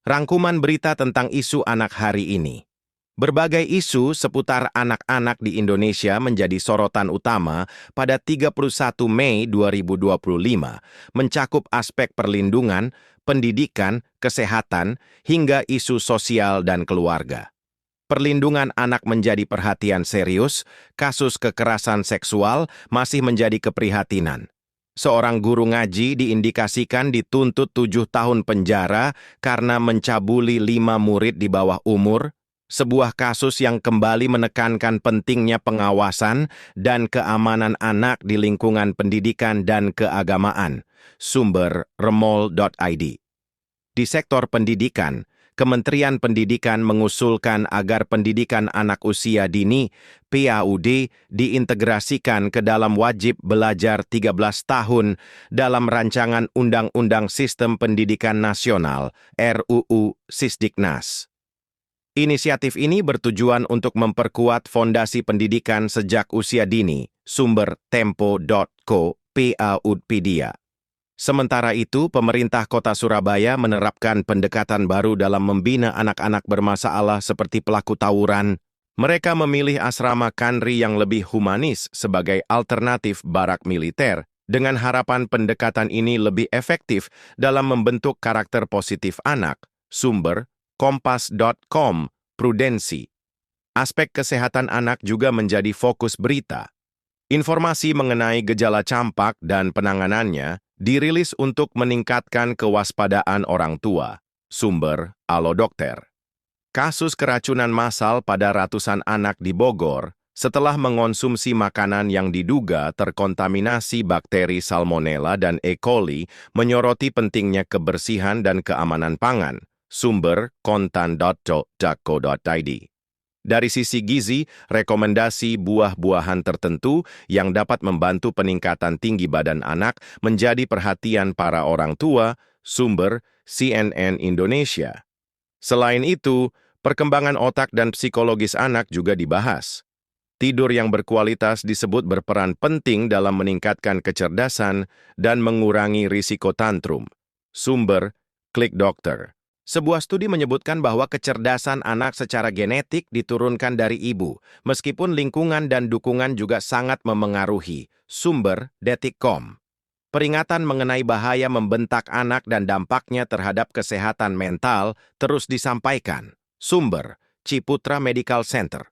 Rangkuman berita tentang isu anak hari ini. Berbagai isu seputar anak-anak di Indonesia menjadi sorotan utama pada 31 Mei 2025, mencakup aspek perlindungan, pendidikan, kesehatan, hingga isu sosial dan keluarga. Perlindungan anak menjadi perhatian serius, kasus kekerasan seksual masih menjadi keprihatinan. Seorang guru ngaji diindikasikan dituntut 7 tahun penjara karena mencabuli 5 murid di bawah umur, sebuah kasus yang kembali menekankan pentingnya pengawasan dan keamanan anak di lingkungan pendidikan dan keagamaan. Sumber remol.id. Di sektor pendidikan, Kementerian Pendidikan mengusulkan agar pendidikan anak usia dini (PAUD) diintegrasikan ke dalam wajib belajar 13 tahun dalam rancangan Undang-Undang Sistem Pendidikan Nasional (RUU Sisdiknas). Inisiatif ini bertujuan untuk memperkuat fondasi pendidikan sejak usia dini. Sumber tempo.co PAUDpedia. Sementara itu, pemerintah Kota Surabaya menerapkan pendekatan baru dalam membina anak-anak bermasalah seperti pelaku tawuran. Mereka memilih asrama Kanri yang lebih humanis sebagai alternatif barak militer, dengan harapan pendekatan ini lebih efektif dalam membentuk karakter positif anak. Sumber kompas.com, Prudensi. Aspek kesehatan anak juga menjadi fokus berita. Informasi mengenai gejala campak dan penanganannya dirilis untuk meningkatkan kewaspadaan orang tua. Sumber Alo Dokter. Kasus keracunan massal pada ratusan anak di Bogor setelah mengonsumsi makanan yang diduga terkontaminasi bakteri Salmonella dan E. coli menyoroti pentingnya kebersihan dan keamanan pangan. Sumber kontan.co.id. Dari sisi gizi, rekomendasi buah-buahan tertentu yang dapat membantu peningkatan tinggi badan anak menjadi perhatian para orang tua. Sumber CNN Indonesia. Selain itu, perkembangan otak dan psikologis anak juga dibahas. Tidur yang berkualitas disebut berperan penting dalam meningkatkan kecerdasan dan mengurangi risiko tantrum. Sumber Klik Dokter. Sebuah studi menyebutkan bahwa kecerdasan anak secara genetik diturunkan dari ibu, meskipun lingkungan dan dukungan juga sangat memengaruhi. Sumber Detikcom. Peringatan mengenai bahaya membentak anak dan dampaknya terhadap kesehatan mental terus disampaikan. Sumber Ciputra Medical Center.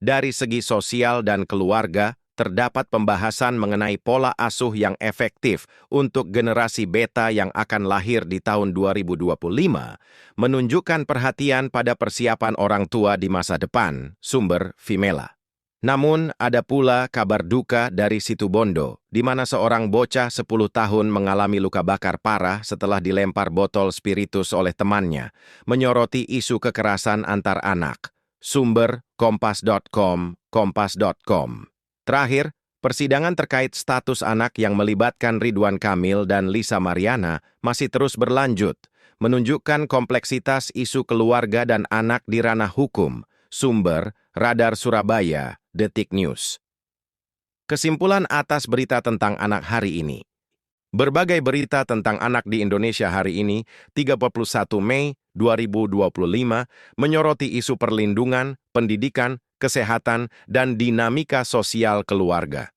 Dari segi sosial dan keluarga, terdapat pembahasan mengenai pola asuh yang efektif untuk generasi beta yang akan lahir di tahun 2025, menunjukkan perhatian pada persiapan orang tua di masa depan. Sumber Vimela. Namun, ada pula kabar duka dari Situbondo, di mana seorang bocah 10 tahun mengalami luka bakar parah setelah dilempar botol spiritus oleh temannya, menyoroti isu kekerasan antar anak. Sumber kompas.com, kompas.com. Terakhir, persidangan terkait status anak yang melibatkan Ridwan Kamil dan Lisa Mariana masih terus berlanjut, menunjukkan kompleksitas isu keluarga dan anak di ranah hukum. Sumber Radar Surabaya, Detik News. Kesimpulan atas berita tentang anak hari ini. Berbagai berita tentang anak di Indonesia hari ini, 31 Mei 2025, menyoroti isu perlindungan, pendidikan, kesehatan, dan dinamika sosial keluarga.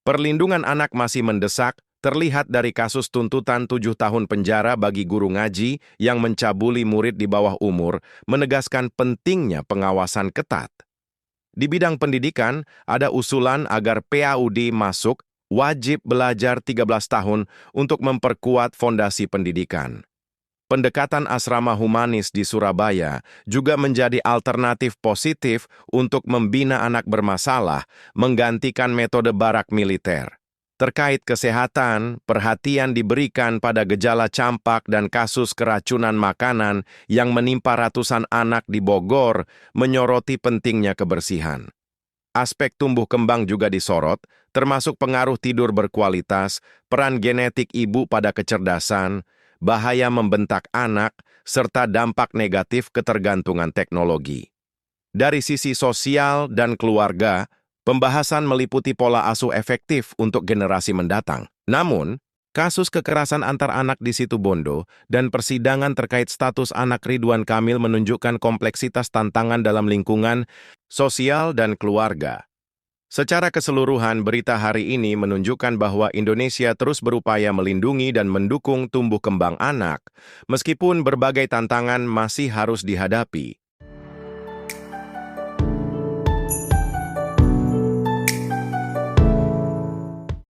Perlindungan anak masih mendesak, terlihat dari kasus tuntutan 7 tahun penjara bagi guru ngaji yang mencabuli murid di bawah umur, menegaskan pentingnya pengawasan ketat. Di bidang pendidikan, ada usulan agar PAUD masuk wajib belajar 13 tahun untuk memperkuat fondasi pendidikan. Pendekatan asrama humanis di Surabaya juga menjadi alternatif positif untuk membina anak bermasalah, menggantikan metode barak militer. Terkait kesehatan, perhatian diberikan pada gejala campak dan kasus keracunan makanan yang menimpa ratusan anak di Bogor, menyoroti pentingnya kebersihan. Aspek tumbuh kembang juga disorot, termasuk pengaruh tidur berkualitas, peran genetik ibu pada kecerdasan, bahaya membentak anak, serta dampak negatif ketergantungan teknologi. Dari sisi sosial dan keluarga, pembahasan meliputi pola asuh efektif untuk generasi mendatang. Namun, Kasus kekerasan antar anak di Situbondo dan persidangan terkait status anak Ridwan Kamil menunjukkan kompleksitas tantangan dalam lingkungan, sosial, dan keluarga. Secara keseluruhan, berita hari ini menunjukkan bahwa Indonesia terus berupaya melindungi dan mendukung tumbuh kembang anak, meskipun berbagai tantangan masih harus dihadapi.